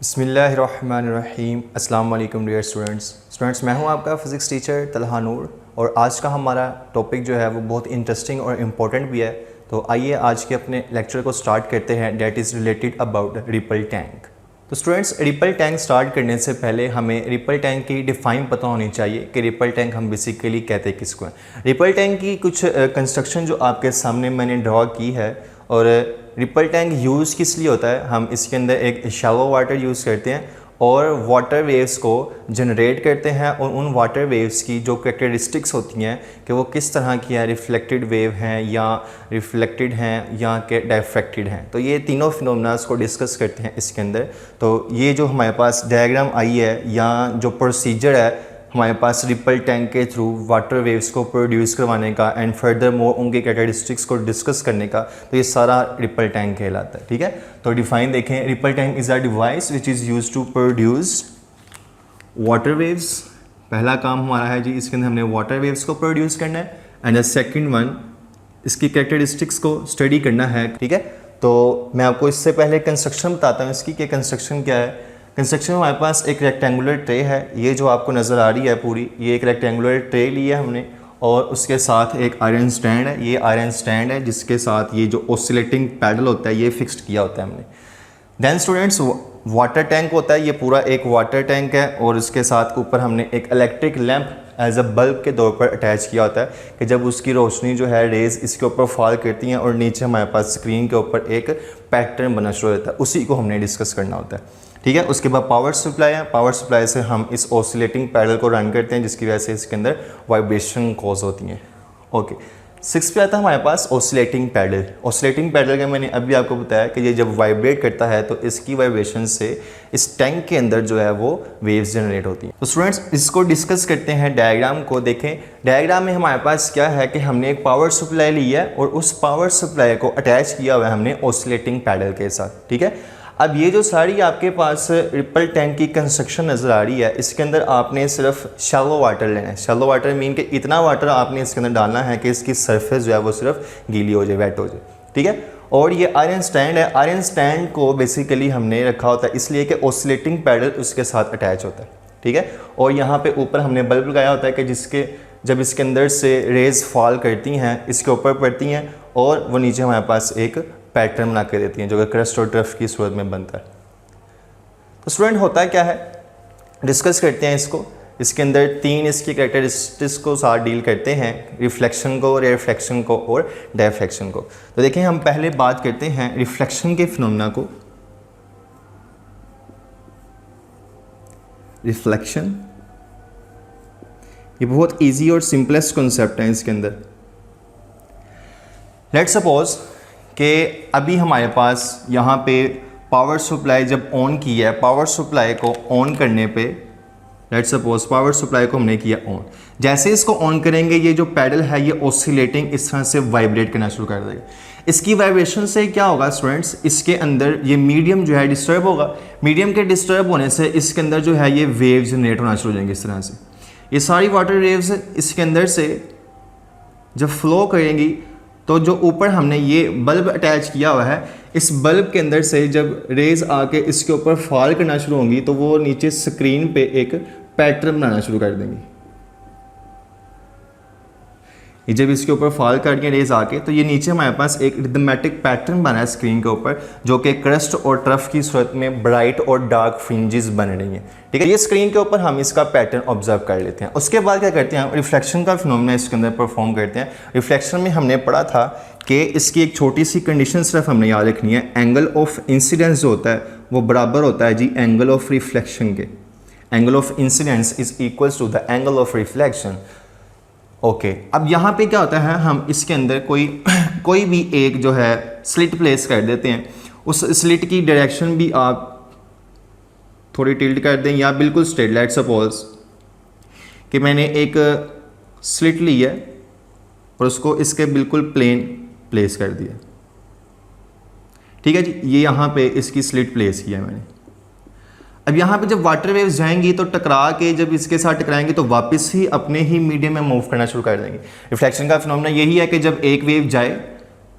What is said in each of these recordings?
बिस्मिल्लाहिर्रहमानिर्रहीम। अस्सलाम वालेकुम डियर स्टूडेंट्स, मैं हूं आपका फ़िज़िक्स टीचर तलहा नूर और आज का हमारा टॉपिक जो है वो बहुत इंटरेस्टिंग और इम्पोर्टेंट भी है। तो आइए आज के अपने लेक्चर को स्टार्ट करते हैं, that is related about ripple tank. तो स्टूडेंट्स, रिपल टैंक स्टार्ट करने से पहले हमें रिपल टैंक की डिफ़ाइन पता होनी चाहिए कि रिपल टैंक हम बेसिकली कहते किसको हैं। रिपल टैंक की कुछ कंस्ट्रक्शन जो आपके सामने मैंने ड्रॉ की है, और रिपल टैंक यूज़ किस लिए होता है, हम इसके अंदर एक शैलो वाटर यूज़ करते हैं और वाटर वेव्स को जनरेट करते हैं, और उन वाटर वेव्स की जो कैरेक्टरिस्टिक्स होती हैं कि वो किस तरह की हैं, रिफ्लेक्टेड वेव हैं या रिफ्लेक्टेड हैं या कि डायफ्रैक्टेड हैं। तो ये तीनों फिनोमेनास को डिस्कस करते हैं इसके अंदर। तो ये जो हमारे पास डायग्राम आई है या जो प्रोसीजर है हमारे पास रिपल टैंक के थ्रू वाटर वेव्स को प्रोड्यूस करवाने का एंड फर्दर मोर उनके कैरेक्टरिस्टिक्स को डिस्कस करने का, तो ये सारा रिपल टैंक कहलाता है। ठीक है, तो डिफाइन देखें, ripple tank is a device which is used to produce water waves. पहला काम हमारा है जी, इसके अंदर हमने वाटर वेव्स को प्रोड्यूस करना है, एंड द सेकेंड वन इसकी कैरेक्टरिस्टिक्स को स्टडी करना है। ठीक है, तो मैं आपको इससे पहले कंस्ट्रक्शन बताता हूँ इसकी कि कंस्ट्रक्शन क्या है। कंस्ट्रक्शन में हमारे पास एक रेक्टेंगुलर ट्रे है, ये जो आपको नज़र आ रही है पूरी, ये एक रेक्टेंगुलर ट्रे ली है हमने, और उसके साथ एक आयरन स्टैंड है। ये आयरन स्टैंड है जिसके साथ ये जो ऑसिलेटिंग पैडल होता है ये फिक्स्ड किया होता है हमने। देन स्टूडेंट्स, वाटर टैंक होता है, ये पूरा एक वाटर टैंक है, और उसके साथ ऊपर हमने एक electric lamp as a bulb के तौर पर अटैच किया होता है कि जब उसकी रोशनी जो है रेज़ इसके ऊपर फॉल करती हैं और नीचे हमारे पास स्क्रीन के ऊपर एक पैटर्न बना शुरू होता है, उसी को हमने डिस्कस करना होता है। ठीक है, उसके बाद पावर सप्लाई है। पावर सप्लाई से हम इस ऑसिलेटिंग पैडल को रन करते हैं जिसकी वजह से इसके अंदर वाइब्रेशन कॉज होती हैं। ओके, 6 पे आता है हमारे पास ऑसिलेटिंग पैडल। ऑसिलेटिंग पैडल का मैंने अभी आपको बताया कि ये जब वाइब्रेट करता है तो इसकी वाइब्रेशन से इस टैंक के अंदर जो है वो वेव्स जनरेट होती हैं। तो स्टूडेंट्स, इसको डिस्कस करते हैं, डायग्राम को देखें। डायग्राम में हमारे पास क्या है कि हमने एक पावर सप्लाई ली है और उस पावर सप्लाई को अटैच किया हुआ है हमने ऑसिलेटिंग पैडल के साथ। ठीक है, अब ये जो सारी आपके पास रिपल टैंक की कंस्ट्रक्शन नज़र आ रही है, इसके अंदर आपने सिर्फ शैलो वाटर लेना है। शैलो वाटर मीन कि इतना वाटर आपने इसके अंदर डालना है कि इसकी सरफेस जो है वो सिर्फ गीली हो जाए, वेट हो जाए। ठीक है, और ये आयरन स्टैंड है। आयरन स्टैंड को बेसिकली हमने रखा होता है इसलिए कि ऑसिलेटिंग पैडल उसके साथ अटैच होता है। ठीक है, और यहाँ पे ऊपर हमने बल्ब लगाया होता है कि जिसके जब इसके अंदर से रेज़ फॉल करती हैं इसके ऊपर पड़ती हैं और वो नीचे हमारे पास एक पैटर्न बना के देती हैं जो कि क्रस्ट और ट्रफ की सूरत में बनता है। तो स्टूडेंट, होता क्या है, डिस्कस करते हैं इसको। इसके अंदर 3 इसकी कैरेक्टरिस्टिक्स को साथ डील करते हैं, रिफ्लेक्शन को, रिफ्लेक्शन को और डायफ्रैक्शन को। तो देखें, हम पहले बात करते हैं रिफ्लेक्शन के फिनोमेना को। रिफ्लेक्शन ये बहुत इजी और सिंपलेस्ट कॉन्सेप्ट है इसके अंदर। लेट्स सपोज कि अभी हमारे पास यहाँ पे पावर सप्लाई जब ऑन की है, पावर सप्लाई को ऑन करने पे लेट्स सपोज पावर सप्लाई को हमने किया ऑन। जैसे इसको ऑन करेंगे ये जो पैडल है ये ऑसिलेटिंग इस तरह से वाइब्रेट करना शुरू कर देगा। इसकी वाइब्रेशन से क्या होगा स्टूडेंट्स, इसके अंदर ये मीडियम जो है डिस्टर्ब होगा। मीडियम के डिस्टर्ब होने से इसके अंदर जो है ये वेव जनरेट होना शुरू हो जाएंगे। इस तरह से ये सारी वाटर वेव्स इसके अंदर से जब फ्लो करेंगी तो जो ऊपर हमने ये बल्ब अटैच किया हुआ है, इस बल्ब के अंदर से जब रेज आके इसके ऊपर फॉल करना शुरू होंगी तो वो नीचे स्क्रीन पे एक पैटर्न बनाना शुरू कर देंगी। ये जब इसके ऊपर फॉल कर रही है रेज आके तो ये नीचे हमारे पास एक रिदमेटिक पैटर्न बना है स्क्रीन के ऊपर जो कि क्रस्ट और ट्रफ की सूरत में ब्राइट और डार्क फ्रिंजेस बन रही हैं। ठीक है, ये स्क्रीन के ऊपर हम इसका पैटर्न ऑब्जर्व कर लेते हैं। उसके बाद क्या करते हैं, रिफ्लेक्शन का फिनोमेना इसके अंदर परफॉर्म करते हैं। रिफ्लेक्शन में हमने पढ़ा था कि इसकी एक छोटी सी कंडीशन सिर्फ हमने याद रखनी है, एंगल ऑफ इंसिडेंस जो होता है वो बराबर होता है जी एंगल ऑफ रिफ्लेक्शन के। Angle of incidence is equals to the angle of reflection. Okay, अब यहाँ पे क्या होता है, हम इसके अंदर कोई भी एक जो है स्लिट प्लेस कर देते हैं। उस स्लिट की डायरेक्शन भी आप थोड़ी टिल्ट कर दें या बिल्कुल स्ट्रेट। लेट्स सपोज कि मैंने एक स्लिट ली है और उसको इसके बिल्कुल प्लेन प्लेस कर दिया। ठीक है जी, ये यहाँ पे इसकी स्लिट प्लेस किया मैंने। अब यहाँ पे जब वाटर वेव्स जाएंगी तो टकरा के जब इसके साथ टकराएंगे तो वापस ही अपने ही मीडियम में मूव करना शुरू कर देंगे। रिफ्लेक्शन का फिनोमेना यही है कि जब एक वेव जाए,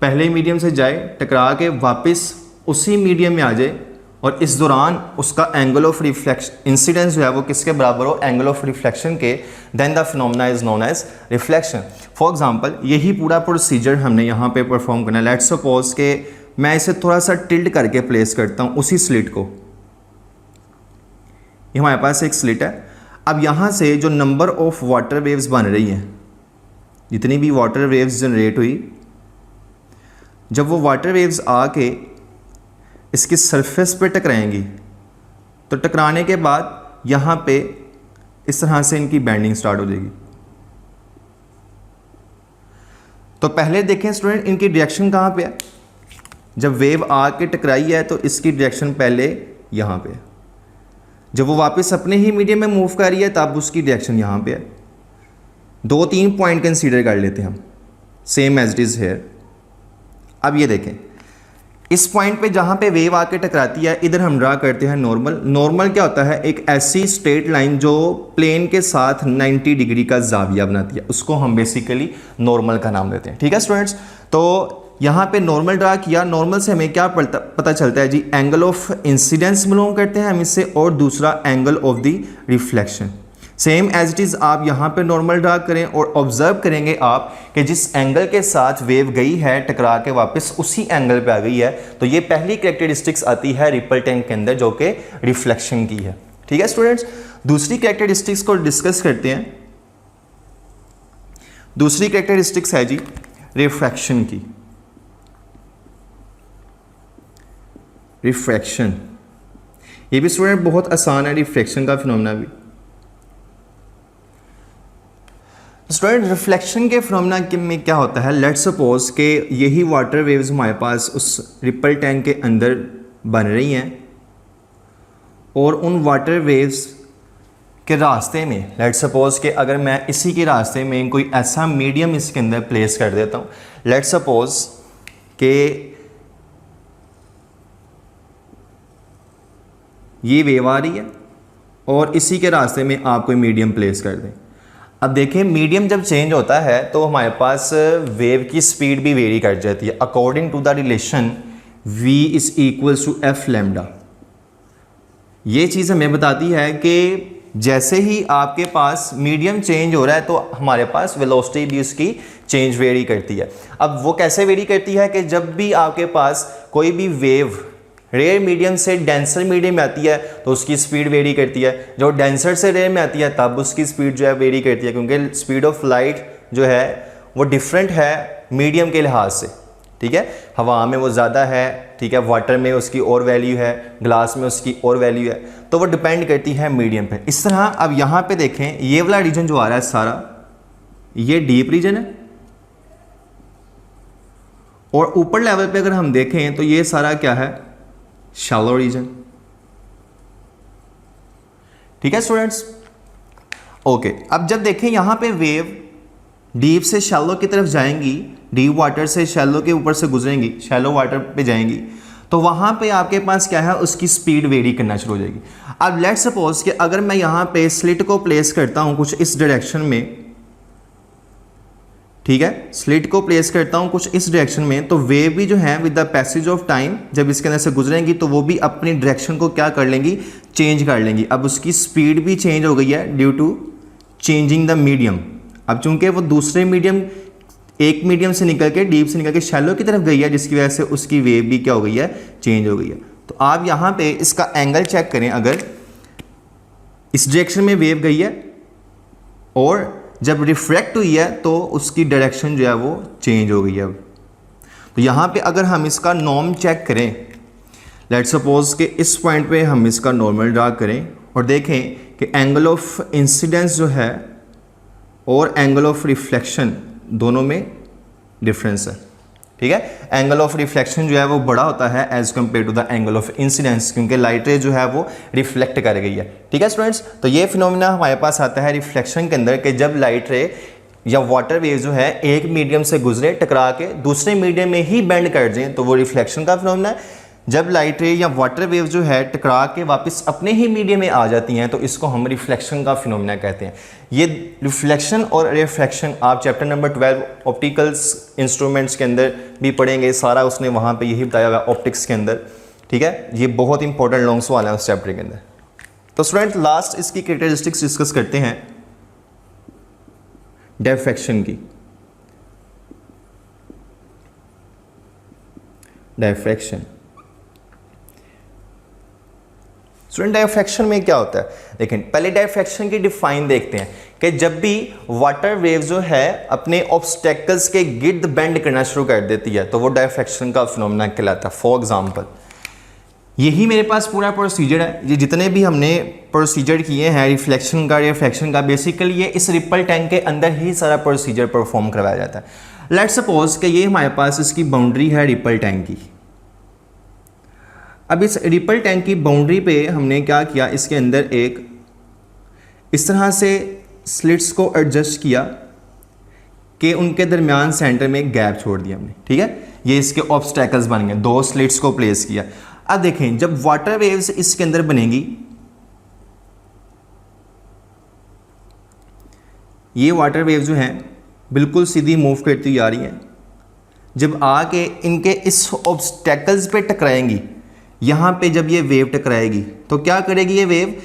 पहले मीडियम से जाए, टकरा के वापस उसी मीडियम में आ जाए और इस दौरान उसका एंगल ऑफ रिफ्लेक्शन इंसिडेंस जो है वो किसके बराबर हो, एंगल ऑफ रिफ्लेक्शन के, then the phenomena is known as reflection. For example यही पूरा प्रोसीजर हमने यहाँ पे परफॉर्म करना है। लेट्स सपोज के मैं इसे थोड़ा सा टिल्ट करके प्लेस करता हूँ उसी स्लिट को। ये हमारे पास एक स्लिट है। अब यहाँ से जो नंबर ऑफ वाटर वेव्स बन रही हैं, जितनी भी वाटर वेव्स जनरेट हुई, जब वो वाटर वेव्स आके इसकी सरफेस पे टकराएंगी तो टकराने के बाद यहाँ पे इस तरह से इनकी बैंडिंग स्टार्ट हो जाएगी। तो पहले देखें स्टूडेंट, इनकी डायरेक्शन कहाँ पे है। जब वेव आके टकराई है तो इसकी डायरेक्शन पहले यहाँ पे है। जब वो वापस अपने ही मीडियम में मूव कर रही है तब उसकी डायरेक्शन यहाँ पे है। 2-3 पॉइंट कंसीडर कर लेते हैं हम, same as it is here. अब ये देखें, इस पॉइंट पे जहाँ पे वेव आके टकराती है इधर हम ड्रा करते हैं नॉर्मल। नॉर्मल क्या होता है, एक ऐसी स्ट्रेट लाइन जो प्लेन के साथ 90 डिग्री का जाविया बनाती है, उसको हम बेसिकली नॉर्मल का नाम देते हैं। ठीक है स्टूडेंट्स, तो यहाँ पे नॉर्मल ड्रा किया। नॉर्मल से हमें क्या पता चलता है जी, एंगल ऑफ इंसिडेंस बिलोंग करते हैं हम इससे, और दूसरा angle of the reflection. Same as it is आप यहाँ पे नॉर्मल ड्रा करें और ऑब्जर्व करेंगे आप कि जिस एंगल के साथ वेव गई है टकरा के वापस उसी एंगल पे आ गई है। तो ये पहली कैरेक्टरिस्टिक्स आती है रिपल टैंक के अंदर जो कि रिफ्लेक्शन की है। ठीक है स्टूडेंट्स, दूसरी कैरेक्टरिस्टिक्स को डिस्कस करते हैं। दूसरी कैरेक्टरिस्टिक्स है जी रिफ्रैक्शन की। रिफ्रैक्शन, ये भी स्टूडेंट बहुत आसान है, रिफ्रैक्शन का फिनोमेना भी। स्टूडेंट रिफ्लेक्शन के फिनोमेना में क्या होता है, लेट्स सपोज कि यही वाटर वेव्स हमारे पास उस रिपल टैंक के अंदर बन रही हैं और उन वाटर वेव्स के रास्ते में, लेट्स सपोज कि अगर मैं इसी के रास्ते में कोई ऐसा मीडियम इसके अंदर प्लेस कर देता हूँ। लेट्स सपोज कि ये वेव आ रही है और इसी के रास्ते में आप कोई मीडियम प्लेस कर दें। अब देखें, मीडियम जब चेंज होता है तो हमारे पास वेव की स्पीड भी वेरी कर जाती है according to the relation v is equals to F lambda. ये चीज़ हमें बताती है कि जैसे ही आपके पास मीडियम चेंज हो रहा है तो हमारे पास वेलोसिटी भी उसकी चेंज वेरी करती है। अब वो कैसे वेरी करती है कि जब भी आपके पास कोई भी वेव रेयर मीडियम से डेंसर मीडियम में आती है तो उसकी स्पीड वेरी करती है। जो डेंसर से रेयर में आती है तब उसकी स्पीड जो है वेरी करती है, क्योंकि स्पीड ऑफ लाइट जो है वो डिफरेंट है मीडियम के लिहाज से। ठीक है, हवा में वो ज़्यादा है, ठीक है, वाटर में उसकी और वैल्यू है, ग्लास में उसकी और वैल्यू है, तो वो डिपेंड करती है मीडियम पे। इस तरह अब यहाँ पे देखें, ये वाला रीजन जो आ रहा है सारा, ये डीप रीजन है और ऊपर लेवल पे अगर हम देखें तो ये सारा क्या है, शैलो रीजन। ठीक है स्टूडेंट्स, ओके। अब जब देखें यहाँ पे वेव डीप से शैलो की तरफ जाएंगी, डीप वाटर से शैलो के ऊपर से गुजरेंगी, शैलो वाटर पे जाएंगी, तो वहाँ पे आपके पास क्या है, उसकी स्पीड वेरी करना शुरू हो जाएगी। अब लेट्स सपोज कि अगर मैं यहाँ पे स्लिट को प्लेस करता हूँ कुछ इस डायरेक्शन में, ठीक है, स्लिट को प्लेस करता हूँ कुछ इस डायरेक्शन में, तो वेव भी जो है with the passage of time जब इसके अंदर से गुजरेंगी तो वो भी अपनी डायरेक्शन को क्या कर लेंगी, चेंज कर लेंगी। अब उसकी स्पीड भी चेंज हो गई है due to changing the medium. अब चूंकि वो दूसरे मीडियम, एक मीडियम से निकल के डीप से निकल के शैलो की तरफ गई है, जिसकी वजह से उसकी वेव भी क्या हो गई है, चेंज हो गई है। तो आप यहाँ पे इसका एंगल चेक करें, अगर इस डायरेक्शन में वेव गई है और जब रिफ्रैक्ट हुई है तो उसकी डायरेक्शन जो है वो चेंज हो गई है। अब तो यहाँ पे अगर हम इसका नॉर्म चेक करें, लेट्स सपोज कि इस पॉइंट पे हम इसका नॉर्मल ड्रा करें और देखें कि एंगल ऑफ इंसिडेंस जो है और एंगल ऑफ रिफ्लेक्शन दोनों में डिफरेंस है। ठीक है, एंगल ऑफ रिफ्लेक्शन जो है वो बड़ा होता है as compare to the angle of incidence, क्योंकि लाइट रे जो है वो रिफ्लेक्ट कर गई है। ठीक है स्टूडेंट्स, तो ये फिनोमेना हमारे पास आता है रिफ्लेक्शन के अंदर कि जब लाइट रे या वाटर वेव जो है एक मीडियम से गुजरे, टकरा के दूसरे मीडियम में ही बेंड कर जाए तो वो रिफ्लेक्शन का फिनोमेना है। जब लाइट रे या वाटर वेव जो है टकरा के वापस अपने ही मीडियम में आ जाती हैं तो इसको हम रिफ्लेक्शन का फिनोमेना कहते हैं। ये रिफ्लेक्शन और रिफ्रैक्शन आप चैप्टर नंबर 12 ऑप्टिकल्स इंस्ट्रूमेंट्स के अंदर भी पढ़ेंगे, सारा उसने वहाँ पे यही बताया हुआ ऑप्टिक्स के अंदर। ठीक है, ये बहुत इंपॉर्टेंट लॉन्ग सवाल है उस चैप्टर के अंदर। तो स्टूडेंट लास्ट इसकी कैरेक्टरिस्टिक्स डिस्कस करते हैं डायफ्रैक्शन की। डायफ्रैक्शन स्टूडेंट, डायफ्रैक्शन में क्या होता है? देखें, पहले डायफ्रैक्शन की डिफाइन देखते हैं कि जब भी वाटर वेव जो है अपने ऑब्स्टेकल्स के गिर्द बेंड करना शुरू कर देती है तो वो डायफ्रैक्शन का फिनोमेना कहलाता है। फॉर एग्जांपल, यही मेरे पास पूरा प्रोसीजर है, ये जितने भी हमने प्रोसीजर किए हैं रिफ्लेक्शन का, रिफ्रैक्शन का, बेसिकली ये इस रिपल टैंक के अंदर ही सारा प्रोसीजर परफॉर्म करवाया जाता है। लेट्स सपोज कि ये हमारे पास इसकी बाउंड्री है रिपल टैंक की। अब इस रिपल टैंक की बाउंड्री पे हमने क्या किया, इसके अंदर एक इस तरह से स्लिट्स को एडजस्ट किया कि उनके दरमियान सेंटर में एक गैप छोड़ दिया हमने, ठीक है। ये इसके ऑब्स्टेकल्स बन गए, दो स्लिट्स को प्लेस किया। अब देखें, जब वाटर वेव्स इसके अंदर बनेगी, ये वाटर वेव जो हैं बिल्कुल सीधी मूव करती हुई आ रही हैं। जब आके इनके इस ऑब्स्टेकल्स पे टकराएंगी, यहाँ पे जब ये वेव टकराएगी तो क्या करेगी ये वेव,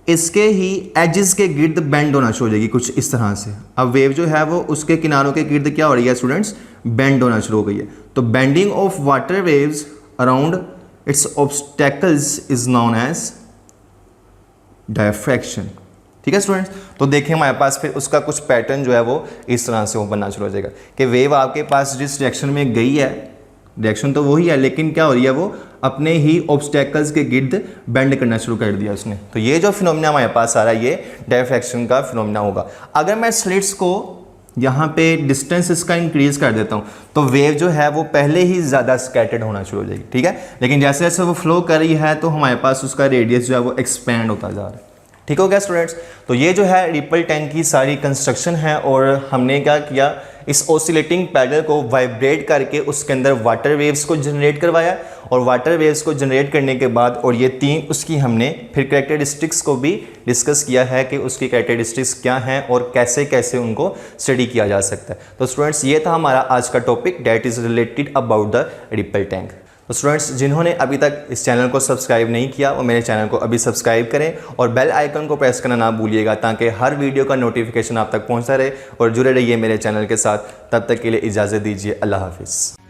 इसके ही एजेस के गिर्द बेंड होना शुरू हो जाएगी कुछ इस तरह से। अब वेव जो है वो उसके किनारों के गिर्द क्या हो रही है स्टूडेंट्स, बेंड होना शुरू हो गई है। तो bending of water waves around its obstacles is known as diffraction, ठीक है स्टूडेंट्स। तो देखें हमारे पास फिर उसका कुछ पैटर्न जो है वो इस तरह से वो बनना शुरू हो जाएगा कि वेव आपके पास जिस डायरेक्शन में गई है, डायरेक्शन तो वही है, लेकिन क्या हो रही है, वो अपने ही ऑब्स्टेकल्स के गिर्द बेंड करना शुरू कर दिया उसने। तो ये जो फिनोमेना हमारे पास आ रहा है ये डायफ्रैक्शन का फिनोमेना होगा। अगर मैं स्लिट्स को यहाँ पे डिस्टेंस इसका इंक्रीज कर देता हूँ तो वेव जो है वो पहले ही ज़्यादा स्कैटर्ड होना शुरू हो जाएगी, ठीक है। लेकिन जैसे जैसे वो फ्लो कर रही है तो हमारे पास उसका रेडियस जो है वो एक्सपैंड होता जा रहा है, ठीक हो गया स्टूडेंट्स। तो ये जो है रिपल टैंक की सारी कंस्ट्रक्शन है और हमने क्या किया, इस ऑसिलेटिंग पैडल को वाइब्रेट करके उसके अंदर वाटर वेव्स को जनरेट करवाया और वाटर वेव्स को जनरेट करने के बाद और ये तीन उसकी हमने फिर कैरेक्टरिस्टिक्स को भी डिस्कस किया है कि उसकी कैरेक्टरिस्टिक्स क्या हैं और कैसे कैसे उनको स्टडी किया जा सकता है। तो स्टूडेंट्स ये था हमारा आज का topic that is related about the ripple tank. तो स्टूडेंट्स जिन्होंने अभी तक इस चैनल को सब्सक्राइब नहीं किया वो मेरे चैनल को अभी सब्सक्राइब करें और बेल आइकन को प्रेस करना ना भूलिएगा ताकि हर वीडियो का नोटिफिकेशन आप तक पहुंचता रहे और जुड़े रहिए मेरे चैनल के साथ। तब तक के लिए इजाज़त दीजिए, अल्लाह हाफिज़।